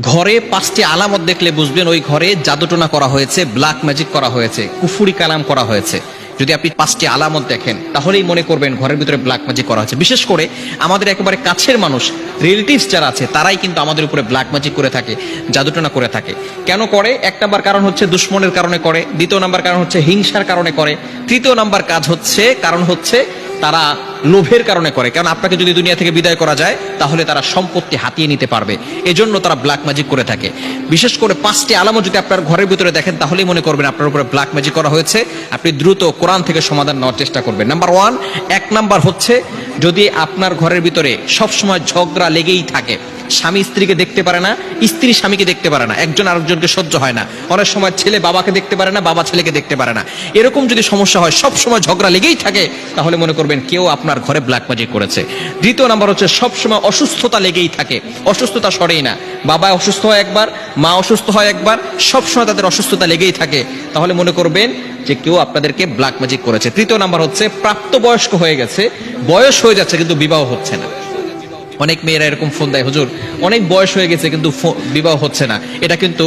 ঘরে 5টি আলামত দেখলে বুঝবেন ওই ঘরে জাদুটোনা করা হয়েছে, ব্ল্যাক ম্যাজিক করা হয়েছে, কুফুরি কালাম করা হয়েছে। যদি আপনি 5টি আলামত দেখেন তাহলেই মনে করবেন ঘরের ভিতরে ব্ল্যাক ম্যাজিক করা হয়েছে। বিশেষ করে আমাদের একেবারে কাছের মানুষ, রিলেটিভস যারা আছে, তারাই কিন্তু আমাদের উপরে ব্ল্যাক ম্যাজিক করে থাকে, জাদুটোনা করে থাকে। কেন করে? 1 নাম্বার কারণ হচ্ছে দুশ্মনের কারণে করে, 2 নাম্বার কারণ হচ্ছে হিংসার কারণে করে, 3 নাম্বার কারণ হচ্ছে তারা লোভের কারণে করে। কারণ আপনাকে যদি দুনিয়া থেকে বিদায় করা যায় তাহলে তারা সম্পত্তি হাতিয়ে নিতে পারবে, এজন্য তারা ব্ল্যাক ম্যাজিক করে থাকে। বিশেষ করে 5টি আলামত যদি আপনার ঘরের ভিতরে দেখেন তাহলেই মনে করবেন আপনার উপরে ব্ল্যাক ম্যাজিক করা হয়েছে। আপনি দ্রুত কোরআন থেকে সমাধান নেওয়ার চেষ্টা করবেন। নাম্বার 1 নাম্বার হচ্ছে যদি আপনার ঘরের ভিতরে সবসময় ঝগড়া লেগেই থাকে, স্বামী স্ত্রীকে দেখতে পারে না, স্ত্রী স্বামীকে দেখতে পারে না, একজন আরেকজনকে সহ্য হয় না, অনেক সময় ছেলে বাবাকে দেখতে পারে না, বাবা ছেলেকে দেখতে পারে না, এরকম যদি সমস্যা হয়, সব সময় ঝগড়া লেগেই থাকে, তাহলে মনে করবেন কেউ আপনার ঘরে ব্ল্যাক ম্যাজিক করেছে। 2 নাম্বার হচ্ছে সব সময় অসুস্থতা লেগেই থাকে, অসুস্থতা সরেই না, বাবা অসুস্থ হয় একবার, মা অসুস্থ হয় একবার, সব সময় তাদের অসুস্থতা লেগেই থাকে, তাহলে মনে করবেন যে কেউ আপনাদেরকে ব্ল্যাক ম্যাজিক করেছে। 3 নাম্বার হচ্ছে প্রাপ্তবয়স্ক হয়ে গেছে, বয়স হয়ে যাচ্ছে কিন্তু বিবাহ হচ্ছে না। অনেক মেয়েরা এরকম ফোন দেয়, হুজুর অনেক বয়স হয়ে গেছে কিন্তু বিবাহ হচ্ছে না। এটা কিন্তু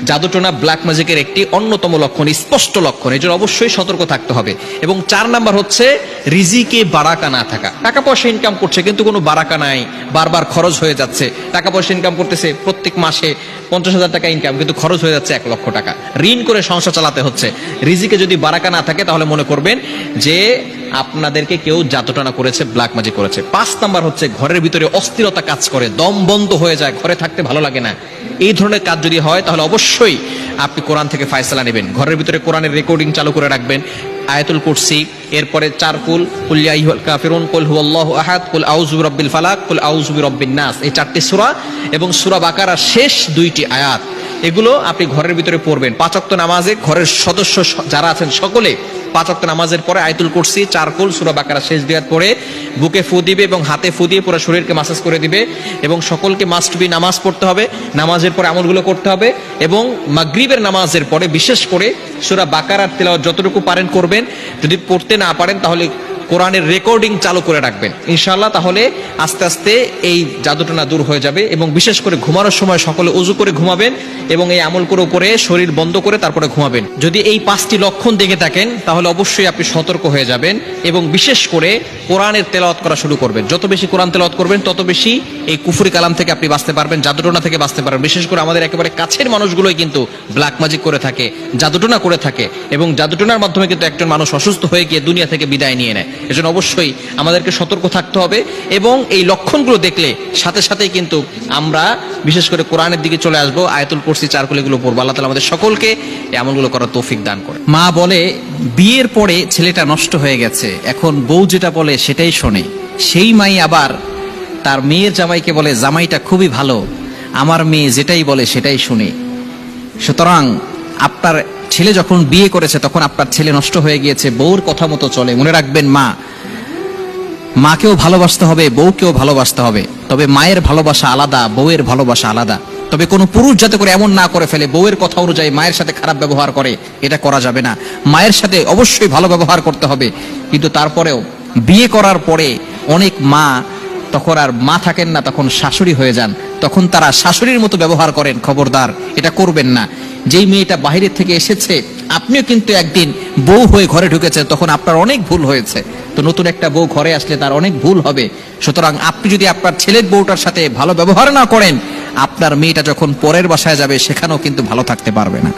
জাদুটোনা ব্ল্যাক ম্যাজিকের একটি অন্যতম লক্ষণ, স্পষ্ট লক্ষণ। এর জন্য অবশ্যই সতর্ক থাকতে হবে। এবং 4 নাম্বার হচ্ছে রিজিকে বারাকা না থাকা। টাকা পয়সা ইনকাম করছে কিন্তু কোনো বারাকা নাই, বারবার খরচ হয়ে যাচ্ছে। টাকা পয়সা ইনকাম করতেছে, প্রত্যেক মাসে 50,000 টাকা ইনকাম, কিন্তু খরচ হয়ে যাচ্ছে 1 লক্ষ টাকা, ঋণ করে সংসার চালাতে হচ্ছে। রিজিকে যদি বারাকা না থাকে তাহলে মনে করবেন যে আপনাদেরকে কেউ জাদুটোনা করেছে, ব্ল্যাক ম্যাজিক করেছে। 5 নাম্বার হচ্ছে ঘরের ভিতরে অস্থিরতা কাজ করে, দম বন্ধ হয়ে যায়, ঘরে থাকতে ভালো লাগে না। এই ধরনের কাজ যদি হয় তাহলে অবশ্যই আপনি কোরআন থেকে ফায়সালা নেবেন। ঘরের ভিতরে কোরআনের রেকর্ডিং চালু করে রাখবেন, আয়াতুল কুরসি, এরপরে 4 কুল, কুল ইয়া আইয়ুহাল কাফিরুন, কুল হুয়াল্লাহু আহাদ, কুল আউযু বিরাব্বিল ফালাক, কুল আউযু বিরাব্বিন নাস, এই 4টি সূরা এবং সূরা বাকারার শেষ 2টি আয়াত, এগুলো আপনি ঘরের ভিতরে পড়বেন। 5 ওয়াক্ত নামাজে ঘরের সদস্য যারা আছেন সকলে 5 ওয়াক্ত নামাজের পরে আয়াতুল কুরসি, 4 কুল, সূরা বাকারা শেষ 2 আয়াত পড়ে বুকে ফু দিবে এবং হাতে ফু দিয়ে পুরো শরীরকে মাসাজ করে দিবে। এবং সকলকে মাস্ট বি নামাজ পড়তে হবে, নামাজের পরে আমলগুলো করতে হবে। এবং মাগরিবের নামাজের পরে বিশেষ করে সূরা বাকারার তেলাওয়াত যতটুকু পারেন করবেন। যদি পড়তে না পারেন তাহলে কোরআনের রেকর্ডিং চালু করে রাখবেন ইনশাআল্লাহ, তাহলে আস্তে আস্তে এই জাদুটোনা দূর হয়ে যাবে। এবং বিশেষ করে ঘুমানোর সময় সকলে ওযু করে ঘুমাবেন এবং এই আমল করে শরীর বন্ধ করে তারপরে ঘুমাবেন। যদি এই 5টি লক্ষণ দেখে থাকেন তাহলে অবশ্যই আপনি সতর্ক হয়ে যাবেন এবং বিশেষ করে কোরআনের তেলাওয়াত করা শুরু করবেন। যত বেশি কোরআন তেলাওয়াত করবেন তত বেশি এই কুফরি কালাম থেকে আপনি বাঁচতে পারবেন, জাদুটোনা থেকে বাঁচতে পারবেন। বিশেষ করে আমাদের একেবারে কাছের মানুষগুলোই কিন্তু ব্ল্যাক ম্যাজিক করে থাকে, জাদুটোনা করে থাকে এবং জাদুটোনার মাধ্যমে কিন্তু একজন মানুষ অসুস্থ হয়ে গিয়ে দুনিয়া থেকে বিদায় নিয়ে নেয়। এজন্য অবশ্যই আমাদেরকে সতর্ক থাকতে হবে এবং এই লক্ষণগুলো দেখলে সাথে সাথেই কিন্তু আমরা বিশেষ করে কোরআনের দিকে চলে আসবো, আয়াতুল কুরসি, 4 কুল এগুলো পড়বো। আল্লাহ তাআলা আমাদের সকলকে এই আমলগুলো করার তৌফিক দান করে। মা বলে বিয়ের পরে ছেলেটা নষ্ট হয়ে গেছে, এখন বউ যেটা বলে সেটাই শোনে। সেই মাই আবার তার মেয়ের জামাইকে বলে জামাইটা খুবই ভালো, আমার মেয়ে যেটাই বলে সেটাই শুনে। সুতরাং আপনার ছেলে যখন বিয়ে করেছে তখন আপনার ছেলে নষ্ট হয়ে গিয়েছে, বউর কথা মতো চলে। মনে রাখবেন মাকেও ভালোবাসতে হবে, বউকেও ভালোবাসতে হবে। তবে মায়ের ভালোবাসা আলাদা, বউয়ের ভালোবাসা আলাদা। তবে কোনো পুরুষ যাতে করে এমন না করে ফেলে বউয়ের কথা অনুযায়ী মায়ের সাথে খারাপ ব্যবহার করে, এটা করা যাবে না। মায়ের সাথে অবশ্যই ভালো ব্যবহার করতে হবে, কিন্তু তারপরেও বিয়ে করার পরে অনেক মা তখন আর মা থাকেন না, তখন শাশুড়ি হয়ে যান, তখন তারা শাশুড়ির মতো ব্যবহার করেন। খবরদার, এটা করবেন না। যেই মেয়েটা বাইরের থেকে এসেছে, আপনিও কিন্তু একদিন বউ হয়ে ঘরে ঢুকেছেন, তখন আপনার অনেক ভুল হয়েছে। তো নতুন একটা বউ ঘরে আসলে তার অনেক ভুল হবে। সুতরাং আপনি যদি আপনার ছেলের বউটার সাথে ভালো ব্যবহার না করেন, আপনার মেয়েটা যখন পরের বাসায় যাবে সেখানেও কিন্তু ভালো থাকতে পারবে না।